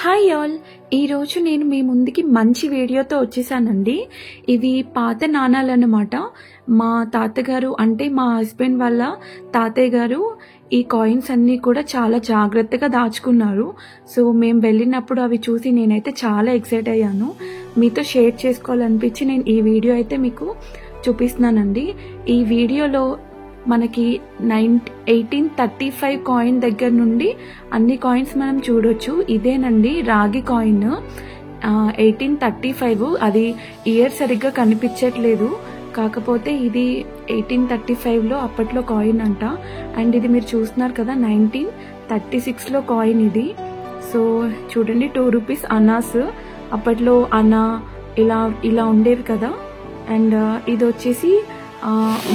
Hi all, ఈరోజు నేను మీ ముందుకి మంచి వీడియోతో వచ్చేసానండి. ఇవి పాత నాణాలు అన్నమాట. మా తాతగారు అంటే మా హస్బెండ్ వాళ్ళ తాతయ్య గారు ఈ కాయిన్స్ అన్నీ కూడా చాలా జాగ్రత్తగా దాచుకున్నారు. సో మేము వెళ్ళినప్పుడు అవి చూసి నేనైతే చాలా ఎక్సైట్ అయ్యాను. మీతో షేర్ చేసుకోవాలనిపించి నేను ఈ వీడియో అయితే మీకు చూపిస్తున్నానండి. ఈ వీడియోలో మనకి 1835 కాయిన్ దగ్గర నుండి అన్ని కాయిన్స్ మనం చూడొచ్చు. ఇదేనండి రాగి కాయిన్ 1835. అది ఇయర్ సరిగ్గా కనిపించట్లేదు, కాకపోతే ఇది 1835లో అప్పట్లో కాయిన్ అంట. అండ్ ఇది మీరు చూస్తున్నారు కదా 1936లో కాయిన్ ఇది. సో చూడండి 2 రూపీస్ అనాస్. అప్పట్లో అనా ఇలా ఉండేవి కదా. అండ్ ఇది వచ్చేసి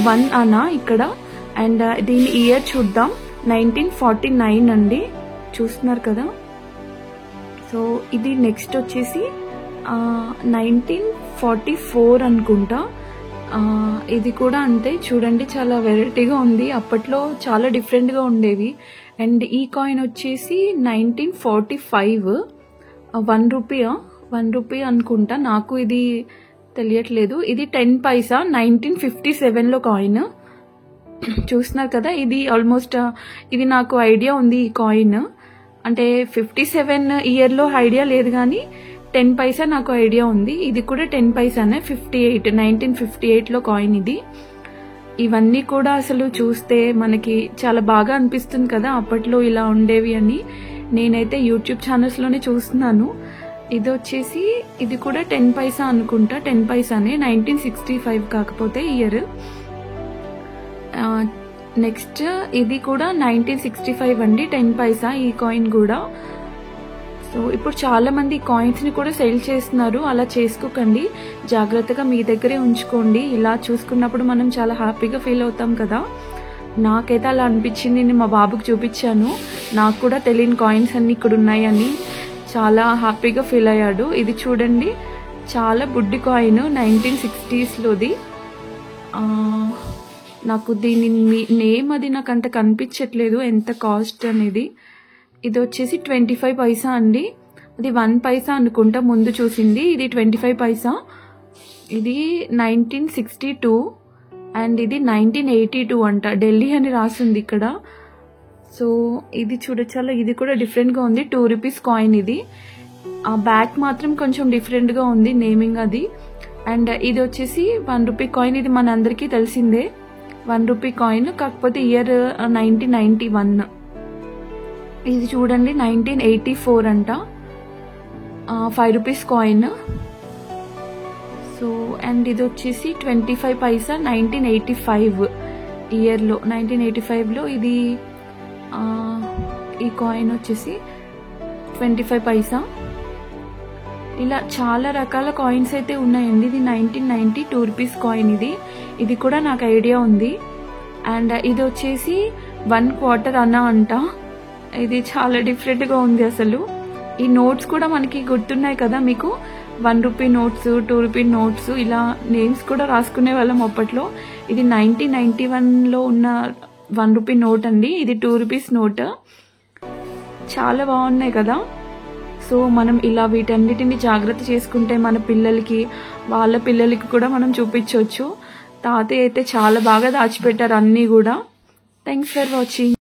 1 అనా ఇక్కడ. అండ్ దీని ఇయర్ చూద్దాం, 1949 అండి. చూస్తున్నారు కదా. సో ఇది నెక్స్ట్ వచ్చేసి 1944 అనుకుంటా. ఇది కూడా అంతే. చూడండి చాలా వెరైటీగా ఉంది, అప్పట్లో చాలా డిఫరెంట్గా ఉండేవి. అండ్ ఈ కాయిన్ వచ్చేసి 1945, 1 రూపీ అనుకుంటా, నాకు ఇది తెలియట్లేదు. ఇది 10 పైసా, 1957లో కాయిన్. చూస్తున్నారు కదా. ఇది ఆల్మోస్ట్ ఇది నాకు ఐడియా ఉంది ఈ కాయిన్. అంటే 57 ఇయర్లో ఐడియా లేదు, కానీ 10 పైసా నాకు ఐడియా ఉంది. ఇది కూడా 10 పైసానే, 1958లో కాయిన్ ఇది. ఇవన్నీ కూడా అసలు చూస్తే మనకి చాలా బాగా అనిపిస్తుంది కదా, అప్పట్లో ఇలా ఉండేవి అని. నేనైతే యూట్యూబ్ ఛానల్స్లోనే చూస్తున్నాను. ఇది వచ్చేసి ఇది కూడా 10 పైసా అనుకుంటా, 10 పైసానే, 1965 కాకపోతే ఇయర్. నెక్స్ట్ ఇది కూడా 1965 అండి, 10 పైసా ఈ కాయిన్ కూడా. సో ఇప్పుడు చాలా మంది కాయిన్స్ ని కూడా సేల్ చేస్తున్నారు. అలా చేసుకోకండి, జాగ్రత్తగా మీ దగ్గరే ఉంచుకోండి. ఇలా చూసుకున్నప్పుడు మనం చాలా హ్యాపీగా ఫీల్ అవుతాం కదా. నాకైతే అలా అనిపించింది. నేను మా బాబుకి చూపించాను, నాకు కూడా తెలియని కాయిన్స్ అన్ని ఇక్కడ ఉన్నాయని చాలా హ్యాపీగా ఫీల్ అయ్యాడు. ఇది చూడండి చాలా బుడ్డి కాయిన్, 1960స్లోది. నాకు దీని నేమ్ అది నాకు అంత కనిపించట్లేదు, ఎంత కాస్ట్ అనేది. ఇది వచ్చేసి 25 పైసా అండి. అది 1 పైసా అనుకుంటా ముందు చూసింది. ఇది 25 పైసా. ఇది 1962 అండ్ ఇది 1982 అంట. ఢిల్లీ అని రాసింది ఇక్కడ. సో ఇది చూడొచ్చు, ఇది కూడా డిఫరెంట్గా ఉంది. 2 రూపీస్ కాయిన్ ఇది. ఆ బ్యాక్ మాత్రం కొంచెం డిఫరెంట్గా ఉంది నేమింగ్ అది. అండ్ ఇది వచ్చేసి 1 రూపీ కాయిన్. ఇది మనందరికీ తెలిసిందే, 1 రూపీ కాయిన్, కాకపోతే ఇయర్ 1991. ఇది చూడండి 1984 అంట, 5 రూపీస్ కాయిన్. సో అండ్ ఇది వచ్చేసి 25 పైసా, 1985 ఇయర్లో, 1985లో ఇది. ఈ కాయిన్ వచ్చేసి 25 పైసా. ఇలా చాలా రకాల కాయిన్స్ అయితే ఉన్నాయండి. ఇది 1990 2 రూపీస్ కాయిన్ ఇది కూడా నాకు ఐడియా ఉంది. అండ్ ఇది వచ్చేసి 1/4 అనా అంట. ఇది చాలా డిఫరెంట్గా ఉంది అసలు. ఈ నోట్స్ కూడా మనకి గుర్తున్నాయి కదా మీకు, 1 రూపీ నోట్స్, 2 రూపీ నోట్స్, ఇలా నేమ్స్ కూడా రాసుకునే వాళ్ళం అప్పట్లో. ఇది 1991లో ఉన్న 1 రూపీ నోట్ అండి. ఇది 2 రూపీస్ నోట్. చాలా బాగున్నాయి కదా. సో మనం ఇలా వీటన్నిటిని జాగ్రత్త చేసుకుంటే మన పిల్లలకి, వాళ్ళ పిల్లలకి కూడా మనం చూపించవచ్చు. తాతయ్య అయితే చాలా బాగా దాచిపెట్టారు అన్నీ కూడా. Thanks for watching.